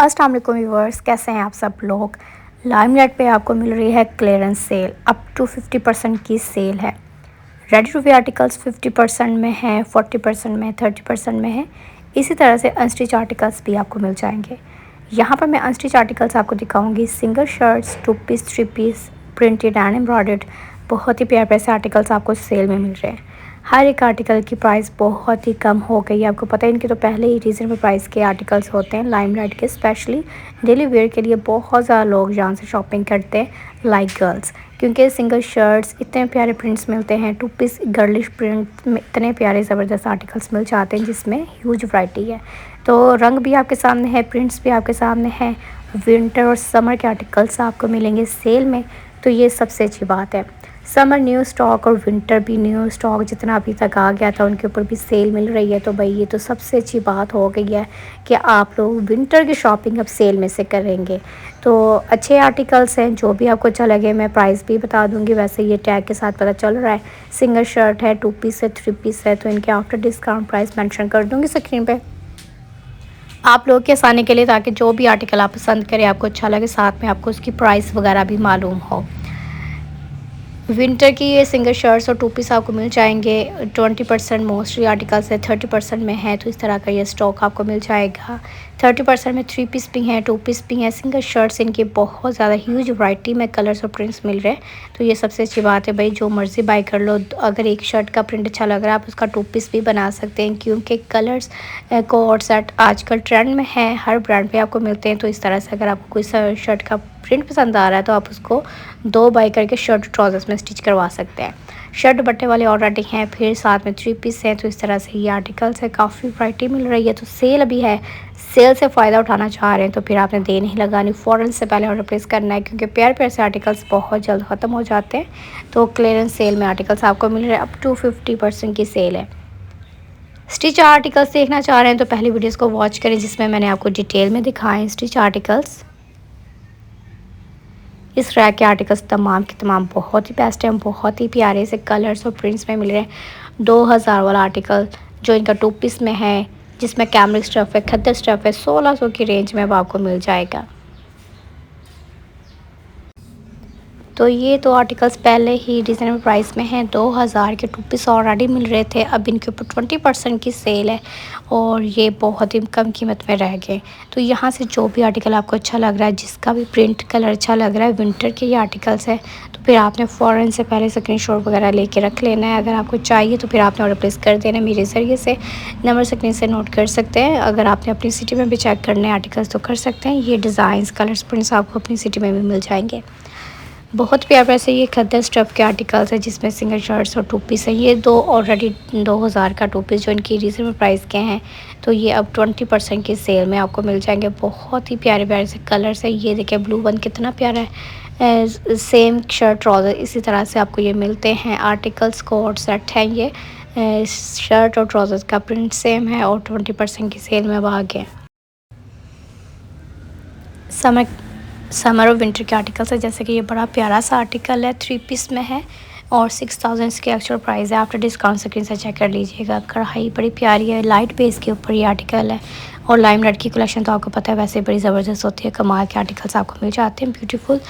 अस्सलाम वालेकुम व्यूअर्स, कैसे हैं आप सब लोग। लाइमलाइट पे आपको मिल रही है क्लियरेंस सेल, अप टू 50% की सेल है। रेडी टू वेयर आर्टिकल्स 50% में है, 40% में, 30% में है। इसी तरह से अनस्टिच आर्टिकल्स भी आपको मिल जाएंगे। यहाँ पर मैं अनस्टिच आर्टिकल्स आपको दिखाऊंगी, single shirts, 2 piece, 3 piece, printed and embroidered. बहुत ही प्यारे प्यारे से आर्टिकल्स आपको सेल में मिल रहे हैं। हर एक आर्टिकल की प्राइस बहुत ही कम हो गई है। आपको पता है इनके तो पहले ही रीज़नेबल प्राइस के आर्टिकल्स होते हैं लाइमलाइट के। स्पेशली डेली वेयर के लिए बहुत ज़्यादा लोग यहाँ से शॉपिंग करते हैं, लाइक गर्ल्स, क्योंकि सिंगल शर्ट्स इतने प्यारे प्रिंट्स मिलते हैं। 2 पीस गर्लिश प्रिंट में इतने प्यारे ज़बरदस्त आर्टिकल्स मिल जाते हैं जिसमें ह्यूज वैरायटी है। तो रंग भी आपके सामने है, प्रिंट्स भी आपके सामने हैं। विंटर और समर के आर्टिकल्स आपको मिलेंगे सेल में, तो ये सबसे अच्छी बात है। समर न्यू स्टॉक और विंटर भी न्यू स्टॉक जितना अभी तक आ गया था उनके ऊपर भी सेल मिल रही है। तो भाई ये तो सबसे अच्छी बात हो गई है कि आप लोग विंटर की शॉपिंग अब सेल में से करेंगे। तो अच्छे आर्टिकल्स हैं, जो भी आपको अच्छा लगे। मैं प्राइस भी बता दूंगी, वैसे ये टैग के साथ पता चल रहा है। सिंगल शर्ट है, 2 पीस है, 3 पीस है, तो इनके आफ्टर डिस्काउंट प्राइस मेंशन कर दूंगी स्क्रीन पे आप लोग के आसानी के लिए, ताकि जो भी आर्टिकल आप पसंद करें, आपको अच्छा लगे, साथ में आपको उसकी प्राइस वगैरह भी मालूम हो। विंटर की ये सिंगल शर्ट्स और 2 पीस आपको मिल जाएंगे। 20% मोस्टली आर्टिकल्स है, 30% में है, तो इस तरह का ये स्टॉक आपको मिल जाएगा। 30% में 3 पीस भी हैं, 2 पीस भी हैं। सिंगल शर्ट्स इनकी बहुत ज़्यादा ह्यूज वैरायटी में कलर्स और प्रिंट्स मिल रहे हैं, तो ये सबसे अच्छी बात है भाई। जो मर्ज़ी बाय कर लो। अगर एक शर्ट का प्रिंट अच्छा लग रहा है, आप उसका 2 पीस भी बना सकते हैं, क्योंकि कलर्स कोड सेट आजकल ट्रेंड में है, हर ब्रांड पे आपको मिलते हैं। तो इस तरह से अगर आपको कोई शर्ट का प्रिंट पसंद आ रहा है, तो आप उसको 2 बाय करके शर्ट ट्राउजर्स में स्टिच करवा सकते हैं। शर्ट बट्टे वाले ऑलरेडी हैं, फिर साथ में 3 पीस हैं। तो इस तरह से ये आर्टिकल्स है, काफ़ी वैरायटी मिल रही है। तो सेल अभी है, सेल से फ़ायदा उठाना चाह रहे हैं तो फिर आपने देर नहीं लगानी, फ़ौरन से पहले ऑर्डर प्लेस करना है, क्योंकि प्यार प्यार से आर्टिकल्स बहुत जल्द ख़त्म हो जाते हैं। तो क्लियरेंस सेल में आर्टिकल्स आपको मिल रहे हैं, अप टू 50% की सेल है। स्टिच आर्टिकल्स देखना चाह रहे हैं तो पहली वीडियोज़ को वॉच करें, जिसमें मैंने आपको डिटेल में दिखाएँ स्टिच आर्टिकल्स। इस रैक के आर्टिकल्स तमाम के तमाम बहुत ही बेस्ट हैं, बहुत ही प्यारे से कलर्स और प्रिंट्स में मिल रहे हैं। 2000 वाला आर्टिकल जो इनका 2 पीस में है, जिसमें कैमरिक स्टफ़ है, खद्दर स्टफ़ है, 1600 की रेंज में अब आपको मिल जाएगा। तो ये तो आर्टिकल्स पहले ही रीज़नेबल प्राइस में हैं। 2000 के 2 पीस ऑलरेडी मिल रहे थे, अब इनके ऊपर 20% की सेल है और ये बहुत ही कम कीमत में रह गए। तो यहाँ से जो भी आर्टिकल आपको अच्छा लग रहा है, जिसका भी प्रिंट कलर अच्छा लग रहा है, विंटर के ये आर्टिकल्स है, तो फिर आपने फ़ौरन से पहले स्क्रीनशॉट वगैरह लेके रख लेना है। अगर आपको चाहिए तो फिर आपने ऑर्डर प्लेस कर देना है मेरे ज़रिए से। नंबर स्क्रीन से नोट कर सकते हैं। अगर आपने अपनी सिटी में भी चेक करने आर्टिकल्स तो कर सकते हैं। ये डिज़ाइंस, कलर्स, प्रिंट्स आपको अपनी सिटी में भी मिल जाएंगे। बहुत प्यारे से ये खद्दर स्टफ़ के आर्टिकल्स है, जिसमें सिंगल शर्ट्स और 2 पीस है। ये दो ऑलरेडी 2000 का 2 पीस जो इनकी रीज़नेबल प्राइस के हैं, तो ये अब 20% की सेल में आपको मिल जाएंगे। बहुत ही प्यारे प्यारे से कलर्स है। ये देखिए ब्लू वन कितना प्यारा है। सेम शर्ट ट्राउज़र इसी तरह से आपको ये मिलते हैं। आर्टिकल्स कोड सेट हैं ये। शर्ट और ट्राउज़र्स का प्रिंट सेम है और 20% की सेल में अब आ गए। समर और विंटर के आर्टिकल्स है, जैसे कि ये बड़ा प्यारा सा आर्टिकल है, 3 पीस में है और 6000 इसकी एक्चुअल प्राइस है। आफ्टर डिस्काउंट स्क्रीन से चेक कर लीजिएगा। कढ़ाई बड़ी प्यारी है, लाइट बेस के ऊपर ये आर्टिकल है। और लाइमलाइट की कलेक्शन तो आपको पता है वैसे बड़ी ज़बरदस्त होती है, कमाल के आर्टिकल्स आपको मिल जाते हैं। ब्यूटीफुल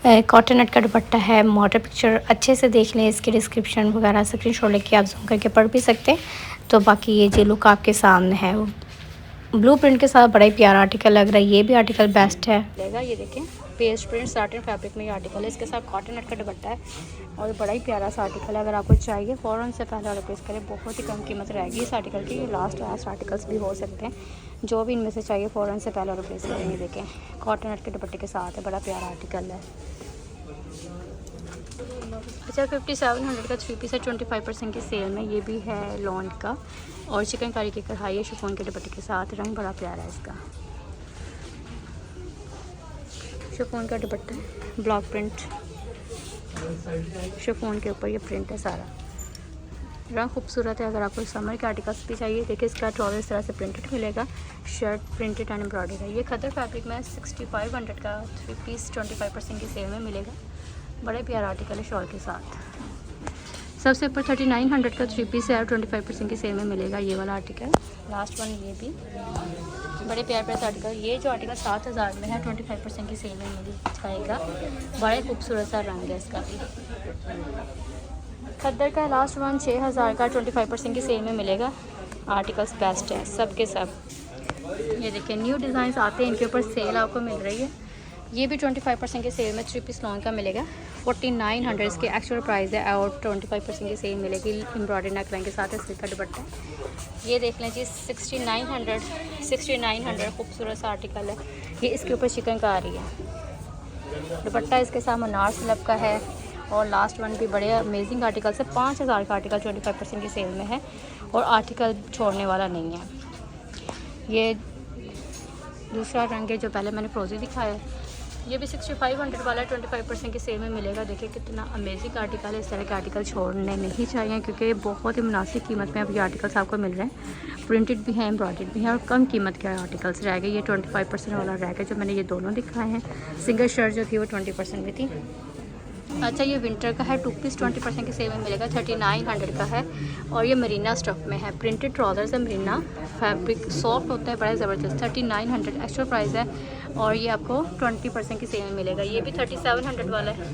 कॉटन नेट का दुपट्टा है। मॉडल पिक्चर अच्छे से देख लें, इसकी डिस्क्रिप्शन वगैरह स्क्रीनशॉट लेके आप जूम करके पढ़ भी सकते हैं। तो बाकी ये जो लुक आपके सामने है, ब्लू प्रिंट के साथ बड़ा ही प्यारा आर्टिकल लग रहा है। ये भी आर्टिकल बेस्ट है। ये देखें पेस्ट प्रिंट साटन फैब्रिक में ये आर्टिकल है, इसके साथ कॉटन नेट का दुपट्टा है और बड़ा ही प्यारा सा आर्टिकल है। अगर आपको चाहिए फ़ौरन से पहले ऑर्डर प्लेस करें, बहुत ही कम कीमत रहेगी इस आर्टिकल की। ये लास्ट आर्टिकल्स भी हो सकते हैं, जो भी इनमें से चाहिए फ़ौरन से पहले ऑर्डर प्लेस करेंगे। देखें कॉटन नेट के दुपट्टे के साथ है, बड़ा प्यारा आर्टिकल है। अच्छा 5700 का 3 पीस है, 25% की सेल में। ये भी है लॉन्ड का और चिकनकारी की कढ़ाई है, शिफॉन के दुपट्टे के साथ। रंग बड़ा प्यारा है इसका, शिफॉन का दुपट्टा है, ब्लॉक प्रिंट शिफॉन के ऊपर ये प्रिंट है सारा। रंग खूबसूरत है। अगर आपको समर के आर्टिकल्स भी चाहिए, देखिए इसका ट्राउज़र इस तरह से प्रिंटेड मिलेगा, शर्ट प्रिंटेड एंड एम्ब्रॉयडर्ड है। ये खद्दर फैब्रिक में 6500 का 3 पीस 25% की सेल में मिलेगा। बड़े प्यारा आर्टिकल है शॉल के साथ। सबसे ऊपर 3900 का 3 पीस है और 25% की सेल में मिलेगा ये वाला आर्टिकल। लास्ट वन ये भी बड़े प्यारे प्यारे आर्टिकल। ये जो आर्टिकल 7,000 में है 25% की सेल में मिल जाएगा। बड़े खूबसूरत सा रंग है इसका भी। खद्दर का लास्ट वन 6,000 का 25% की सेल में मिलेगा। आर्टिकल्स बेस्ट है सब के सब। ये देखिए न्यू डिज़ाइन आते हैं, इनके ऊपर सेल आपको मिल रही है। ये भी 25% के सेल में 3 पीस लॉन्ग का मिलेगा। 4900 इसकी एक्चुअल प्राइस है और 25% की सेल मिलेगी। एम्ब्रॉयडरी नेक लाइन के साथ इसके का दुपट्टा है। ये देख लें जी 6900 खूबसूरत सा आर्टिकल है। ये इसके ऊपर चिकन का आ रही है। दुपट्टा इसके साथ मनार स्लब का है। और लास्ट वन भी बड़े अमेजिंग आर्टिकल से 5,000 का आर्टिकल 25% की सेल में है और आर्टिकल छोड़ने वाला नहीं है। ये दूसरा रंग है जो पहले मैंने फ्रोजी दिखाया। ये भी 6500 वाला 25% की सेल में मिलेगा। देखिए कितना अमेजिंग आर्टिकल है। इस तरह के आर्टिकल छोड़ने नहीं चाहिए क्योंकि बहुत ही मुनासिब कीमत में अब ये आर्टिकल्स आपको मिल रहे हैं। प्रिंटेड भी हैं, एम्ब्रॉयडर्ड भी हैं और कम कीमत के आर्टिकल्स रह गए। ये 25% वाला रह गया जो मैंने ये दोनों दिखाए हैं। सिंगल शर्ट जो थी वो 20% में थी। अच्छा ये विंटर का है 2 पीस 20% की सेल में मिलेगा। 3900 का है और ये मरीना स्टफ में है। प्रिंटेड ट्राउजर्स है, मरीना फैब्रिक सॉफ्ट होता है, बड़ा ज़बरदस्त। 3900 एक्चुअल प्राइस है और ये आपको 20% की सेल में मिलेगा। ये भी 3700 वाला है।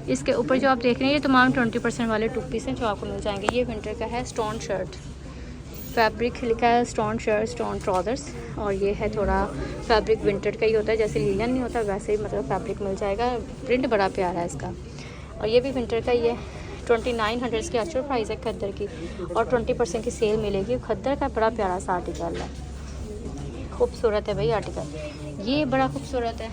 इसके ऊपर जो आप देख रहे हैं ये तमाम 20% वाले 2 पीस हैं जो आपको मिल जाएंगे। ये विंटर का है स्टोन शर्ट, फैब्रिक लिखा है स्टोन शर्ट स्टोन ट्राउजर्स। और ये है थोड़ा फैब्रिक विंटर का ही होता है, जैसे लीलन नहीं होता वैसे ही मतलब फैब्रिक मिल जाएगा। प्रिंट बड़ा प्यारा है इसका। और ये भी विंटर का ही है। 2900 की एक्चुअल प्राइस है खद्दर की और 20% की सेल मिलेगी। खद्दर का बड़ा प्यारा सा आर्टिकल है, खूबसूरत है भाई आर्टिकल। ये बड़ा खूबसूरत है।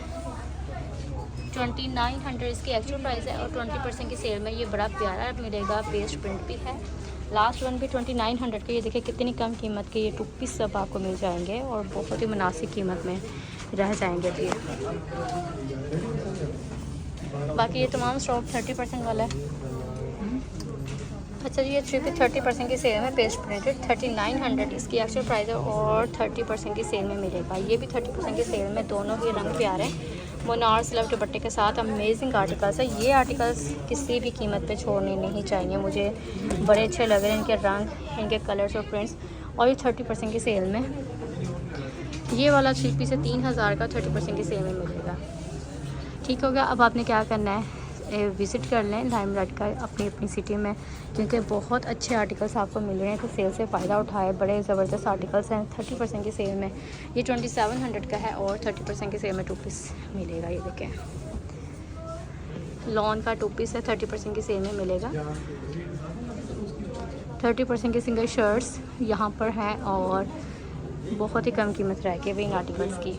2900 इसकी एक्चुअल प्राइस है और 20% की सेल में ये बड़ा प्यारा मिलेगा। पेस्ट प्रिंट भी है। लास्ट वन भी 2900 के। ये देखिए कितनी कम कीमत के ये 2 पीस सब आपको मिल जाएंगे और बहुत ही मुनासिब कीमत में रह जाएंगे भी। बाकी ये तमाम स्टॉक 30% वाला है। अच्छा जी ये 3 पीस 30% की सेल में पेस्ट प्रिंटेड 3900 इसकी एक्चुअल प्राइस है और 30% की सेल में मिलेगा। ये भी 30% की सेल में, दोनों ही रंग प्यारे हैं। मोनार स्लव दुपट्टे के साथ अमेजिंग आर्टिकल्स है। ये आर्टिकल्स किसी भी कीमत पे छोड़ने नहीं चाहिए। मुझे बड़े अच्छे लग रहे हैं इनके रंग, इनके कलर्स और प्रिंट्स। और ये 30% की सेल में। ये वाला 3 पीस है 3000 का 30% की सेल में मिलेगा। ठीक हो गया। अब आपने क्या करना है, विज़िट कर लें लाइमलाइट का अपनी अपनी सिटी में क्योंकि बहुत अच्छे आर्टिकल्स आपको मिल रहे हैं। तो सेल से फ़ायदा उठाए। बड़े ज़बरदस्त आर्टिकल्स हैं 30% की सेल में। ये 2700 का है और 30% की सेल में 2 पीस मिलेगा। ये देखें लॉन का 2 पीस है 30% की सेल में मिलेगा। 30% की सिंगल शर्ट्स यहाँ पर हैं और बहुत ही कम कीमत रह गई इन आर्टिकल्स की।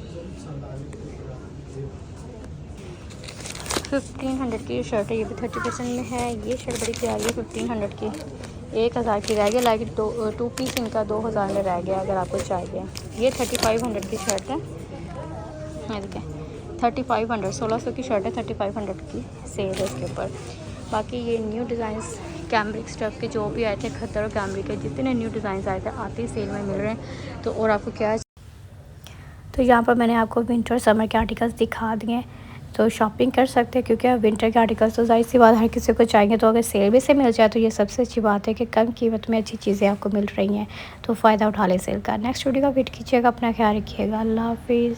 1500 की शर्ट है। ये भी 30% में है। ये शर्ट बड़ी प्यारी है 1500 की। 1000 की रह गई। लाइक 2 पीस इनका 2000 में रह गया अगर आपको चाहिए। ये 3500 की शर्ट है। ये देखें 3500 1600 की शर्ट है। 3500 की सेल है इसके ऊपर। बाकी ये न्यू डिज़ाइंस कैमरिक स्टफ़ के जो भी आए थे खद्दर और कैमरिक के जितने न्यू डिज़ाइंस आए थे आते ही सेल में मिल रहे हैं। तो और आपको क्या है, तो यहाँ पर मैंने आपको विंटर और समर के आर्टिकल्स दिखा दिए हैं। तो शॉपिंग कर सकते हैं क्योंकि अब विंटर के आर्टिकल्स तो ज़ाहिर सी बात हर किसी को चाहिए। तो अगर सेल भी से मिल जाए तो ये सबसे अच्छी बात है कि कम कीमत में अच्छी चीज़ें आपको मिल रही हैं। तो फ़ायदा उठा लें सेल का। नेक्स्ट वीडियो का वेट कीजिएगा। अपना ख्याल रखिएगा। अल्लाह हाफिज़।